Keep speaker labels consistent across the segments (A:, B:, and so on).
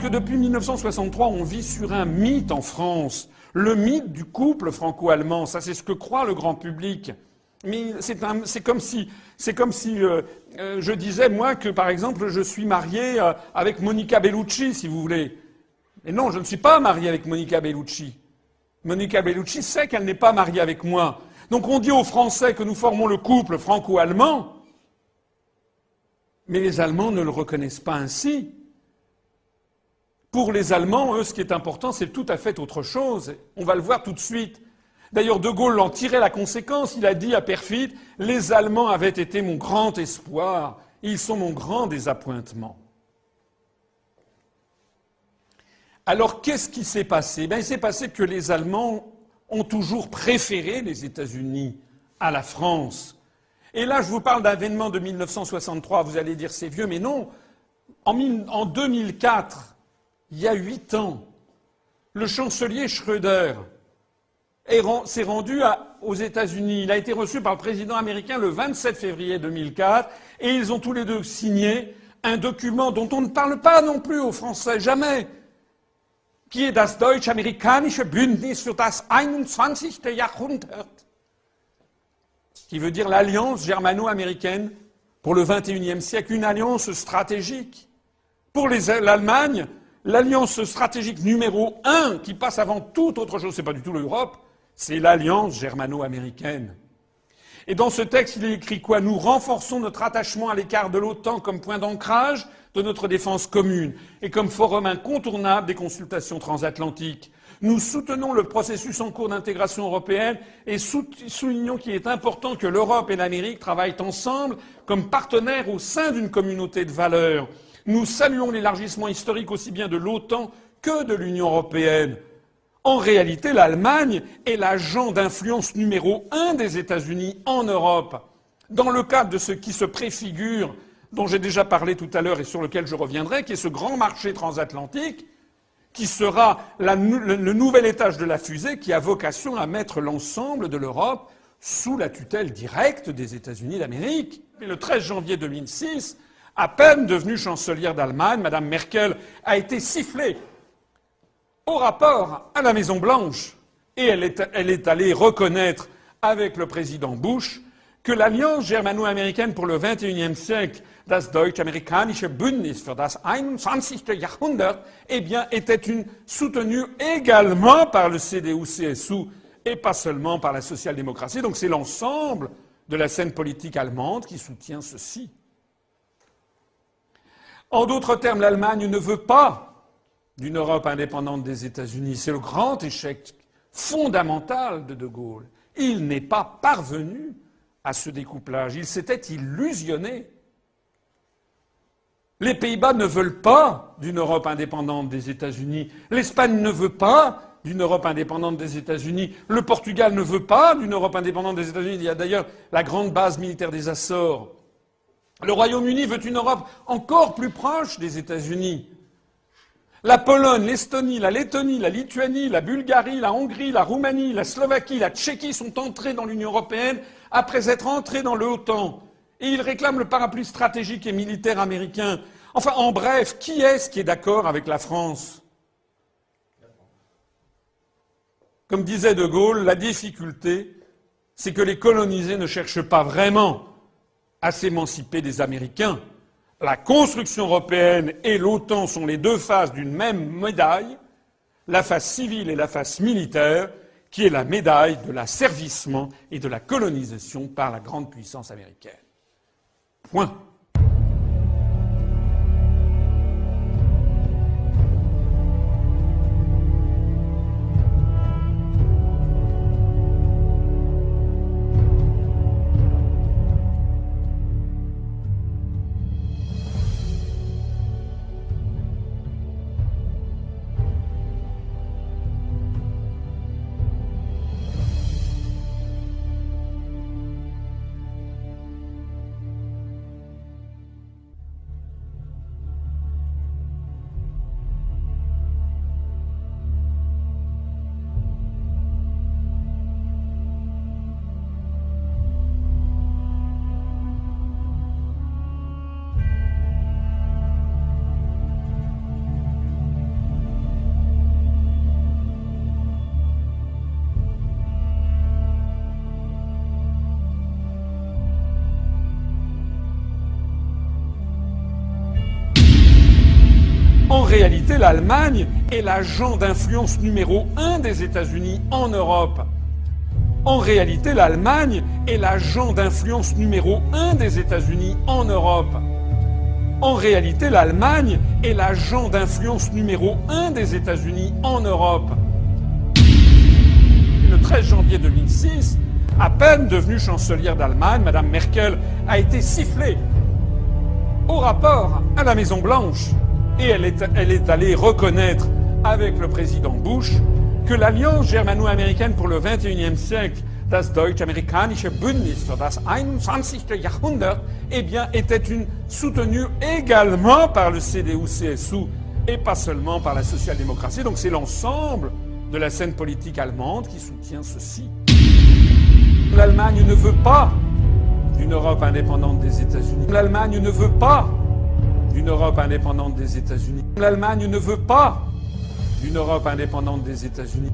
A: que depuis 1963, on vit sur un mythe en France. Le mythe du couple franco-allemand. Ça, c'est ce que croit le grand public. Mais c'est comme si je disais, moi, que, par exemple, je suis marié avec Monica Bellucci, si vous voulez. Et non, je ne suis pas marié avec Monica Bellucci. Monica Bellucci sait qu'elle n'est pas mariée avec moi. Donc on dit aux Français que nous formons le couple franco-allemand, mais les Allemands ne le reconnaissent pas ainsi. Pour les Allemands, eux, ce qui est important, c'est tout à fait autre chose. On va le voir tout de suite. D'ailleurs, De Gaulle en tirait la conséquence. Il a dit à Perfit, « Les Allemands avaient été mon grand espoir. Ils sont mon grand désappointement. » Alors, qu'est-ce qui s'est passé? Il s'est passé que les Allemands ont toujours préféré les États-Unis à la France. Et là, je vous parle d'un événement de 1963. Vous allez dire, c'est vieux, mais non. En 2004, il y a 8 ans, le chancelier Schröder s'est rendu aux États-Unis. Il a été reçu par le président américain le 27 février 2004 et ils ont tous les deux signé un document dont on ne parle pas non plus aux Français, jamais, qui est das Deutsch-Amerikanische Bündnis für das 21. Jahrhundert, qui veut dire l'alliance germano-américaine pour le XXIe siècle, une alliance stratégique. Pour l'Allemagne, l'alliance stratégique numéro 1 qui passe avant toute autre chose, c'est pas du tout l'Europe, c'est l'alliance germano-américaine. Et dans ce texte, il est écrit quoi? Nous renforçons notre attachement à l'écart de l'OTAN comme point d'ancrage de notre défense commune et comme forum incontournable des consultations transatlantiques. Nous soutenons le processus en cours d'intégration européenne et soulignons qu'il est important que l'Europe et l'Amérique travaillent ensemble comme partenaires au sein d'une communauté de valeurs. Nous saluons l'élargissement historique aussi bien de l'OTAN que de l'Union européenne. En réalité, l'Allemagne est l'agent d'influence numéro 1 des États-Unis en Europe. Dans le cadre de ce qui se préfigure, dont j'ai déjà parlé tout à l'heure et sur lequel je reviendrai, qui est ce grand marché transatlantique, qui sera le nouvel étage de la fusée qui a vocation à mettre l'ensemble de l'Europe sous la tutelle directe des États-Unis d'Amérique. Et le 13 janvier 2006, à peine devenue chancelière d'Allemagne, Mme Merkel a été sifflée au rapport à la Maison-Blanche. Et elle est allée reconnaître avec le président Bush que l'alliance germano-américaine pour le XXIe siècle, das Deutsch-Amerikanische Bündnis für das 21. Jahrhundert, eh bien, était soutenue également par le CDU-CSU et pas seulement par la social-démocratie. Donc c'est l'ensemble de la scène politique allemande qui soutient ceci. En d'autres termes, l'Allemagne ne veut pas d'une Europe indépendante des États-Unis. C'est le grand échec fondamental de De Gaulle. Il n'est pas parvenu à ce découplage. Il s'était illusionné. Les Pays-Bas ne veulent pas d'une Europe indépendante des États-Unis. L'Espagne ne veut pas d'une Europe indépendante des États-Unis. Le Portugal ne veut pas d'une Europe indépendante des États-Unis. Il y a d'ailleurs la grande base militaire des Açores. Le Royaume-Uni veut une Europe encore plus proche des États-Unis. La Pologne, l'Estonie, la Lettonie, la Lituanie, la Bulgarie, la Hongrie, la Roumanie, la Slovaquie, la Tchéquie sont entrés dans l'Union européenne après être entrés dans l'OTAN. Et ils réclament le parapluie stratégique et militaire américain. Enfin, en bref, qui est-ce qui est d'accord avec la France? Comme disait De Gaulle, la difficulté, c'est que les colonisés ne cherchent pas vraiment à s'émanciper des Américains. La construction européenne et l'OTAN sont les deux faces d'une même médaille, la face civile et la face militaire, qui est la médaille de l'asservissement et de la colonisation par la grande puissance américaine. Point. réalité, l'Allemagne est l'agent d'influence numéro 1 des États-Unis en Europe. En réalité, l'Allemagne est l'agent d'influence numéro 1 des États-Unis en Europe. En réalité, l'Allemagne est l'agent d'influence numéro 1 des États-Unis en Europe. Le 13 janvier 2006, à peine devenue chancelière d'Allemagne, Mme Merkel a été sifflée au rapport à la Maison-Blanche. Et elle est allée reconnaître avec le président Bush que l'Alliance germano-américaine pour le XXIe siècle, das deutsch-amerikanische Bündnis für das 21. Jahrhundert, eh bien, était soutenue également par le CDU-CSU et pas seulement par la social-démocratie. Donc c'est l'ensemble de la scène politique allemande qui soutient ceci. L'Allemagne ne veut pas d'une Europe indépendante des États-Unis. L'Allemagne ne veut pas d'une Europe indépendante des États-Unis. L'Allemagne ne veut pas d'une Europe indépendante des États-Unis.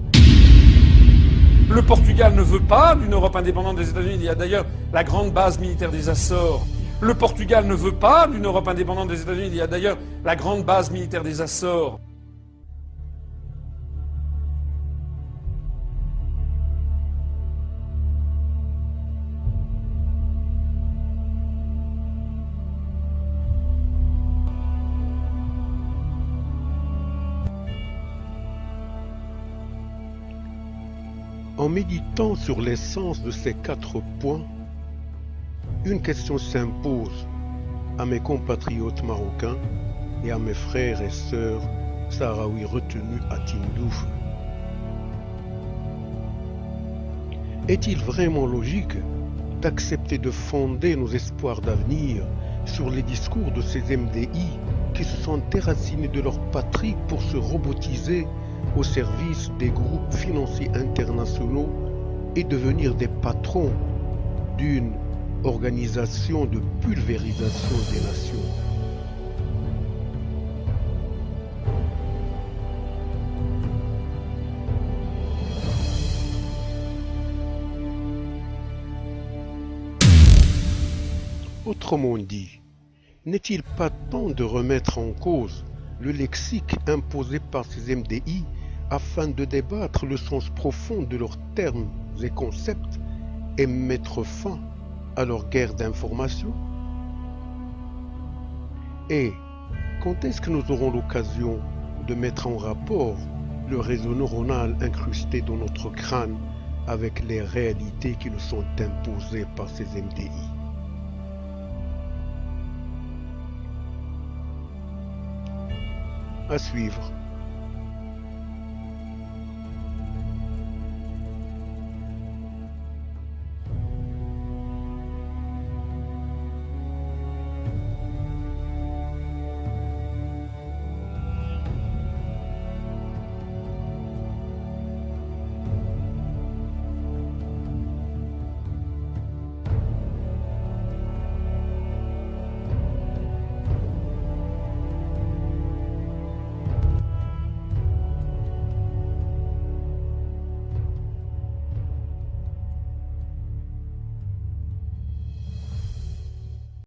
A: Le Portugal ne veut pas d'une Europe indépendante des États-Unis. Il y a d'ailleurs la grande base militaire des Açores. Le Portugal ne veut pas d'une Europe indépendante des États-Unis. Il y a d'ailleurs la grande base militaire des Açores.
B: En méditant sur l'essence de ces 4 points, une question s'impose à mes compatriotes marocains et à mes frères et sœurs sahraouis retenus à Tindouf. Est-il vraiment logique d'accepter de fonder nos espoirs d'avenir sur les discours de ces MDI qui se sont déracinés de leur patrie pour se robotiser au service des groupes financiers internationaux et devenir des patrons d'une organisation de pulvérisation des nations? Autrement dit, n'est-il pas temps de remettre en cause le lexique imposé par ces MDI afin de débattre le sens profond de leurs termes et concepts et mettre fin à leur guerre d'information? Et quand est-ce que nous aurons l'occasion de mettre en rapport le réseau neuronal incrusté dans notre crâne avec les réalités qui nous sont imposées par ces MDI? À suivre.